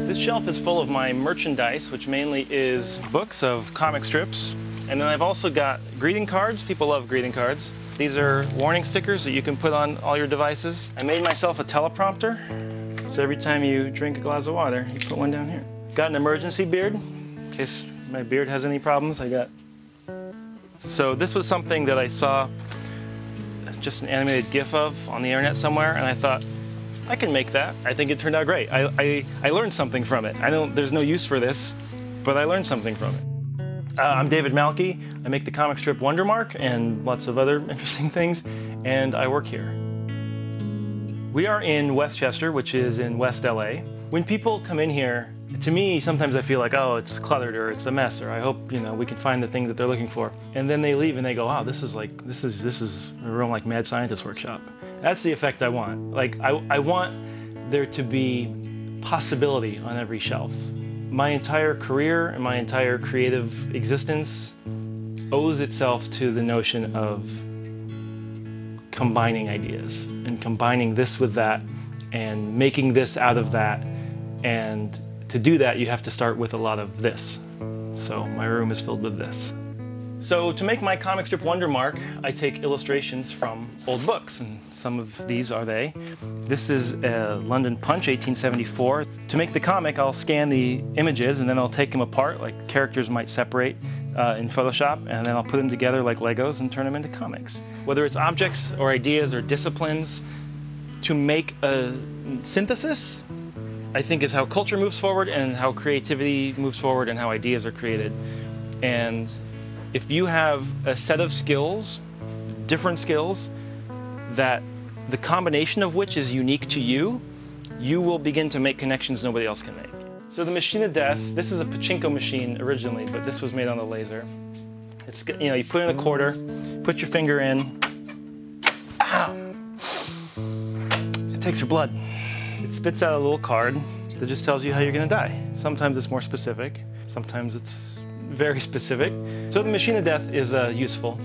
This shelf is full of my merchandise, which mainly is books of comic strips. And then I've also got greeting cards. People love greeting cards. These are warning stickers that you can put on all your devices. I made myself a teleprompter. So every time you drink a glass of water, you put one down here. Got an emergency beard, in case my beard has any problems. So this was something that I saw just an animated GIF of on the internet somewhere, and I thought, I can make that. I think it turned out great. I learned something from it. There's no use for this, but I learned something from it. I'm David Malky. I make the comic strip Wondermark and lots of other interesting things, and I work here. We are in Westchester, which is in West LA. When people come in here, to me, sometimes I feel like, oh, it's cluttered or it's a mess, or I hope, we can find the thing that they're looking for. And then they leave and they go, wow, this is a real mad scientist workshop. That's the effect I want. I want there to be possibility on every shelf. My entire career and my entire creative existence owes itself to the notion of combining ideas and combining this with that and making this out of that. And to do that, you have to start with a lot of this. So my room is filled with this. So to make my comic strip Wondermark, I take illustrations from old books, and some of these are they. This is a London Punch, 1874. To make the comic, I'll scan the images and then I'll take them apart, like characters might separate in Photoshop, and then I'll put them together like Legos and turn them into comics. Whether it's objects or ideas or disciplines, to make a synthesis, I think, is how culture moves forward and how creativity moves forward and how ideas are created. And if you have a set of skills, different skills, that the combination of which is unique to you, you will begin to make connections nobody else can make. So the Machine of Death, this is a pachinko machine originally, but this was made on a laser. It's, you put in a quarter, put your finger in, ow! It takes your blood. It spits out a little card that just tells you how you're gonna die. Sometimes it's more specific, sometimes it's very specific. So the Machine of Death is useful.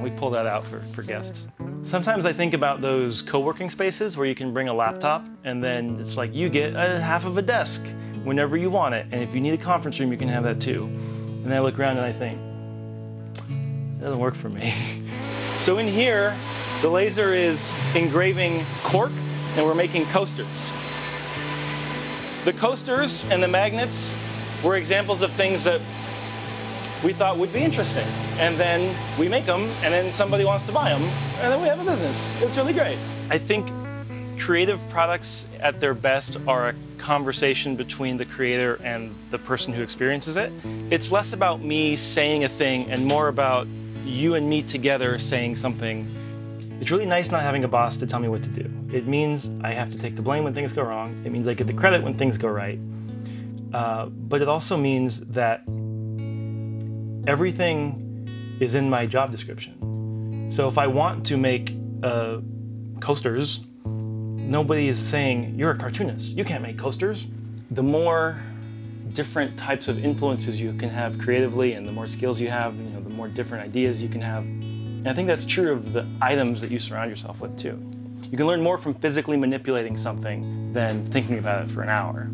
We pull that out for guests. Sometimes I think about those co-working spaces where you can bring a laptop and then it's like you get a half of a desk whenever you want it. And if you need a conference room, you can have that too. And I look around and I think, it doesn't work for me. So in here, the laser is engraving cork and we're making coasters. The coasters and the magnets were examples of things that we thought would be interesting. And then we make them, and then somebody wants to buy them, and then we have a business. It's really great. I think creative products at their best are a conversation between the creator and the person who experiences it. It's less about me saying a thing and more about you and me together saying something. It's really nice not having a boss to tell me what to do. It means I have to take the blame when things go wrong. It means I get the credit when things go right. But it also means that everything is in my job description. So if I want to make coasters, nobody is saying, you're a cartoonist, you can't make coasters. The more different types of influences you can have creatively and the more skills you have, the more different ideas you can have. And I think that's true of the items that you surround yourself with too. You can learn more from physically manipulating something than thinking about it for an hour.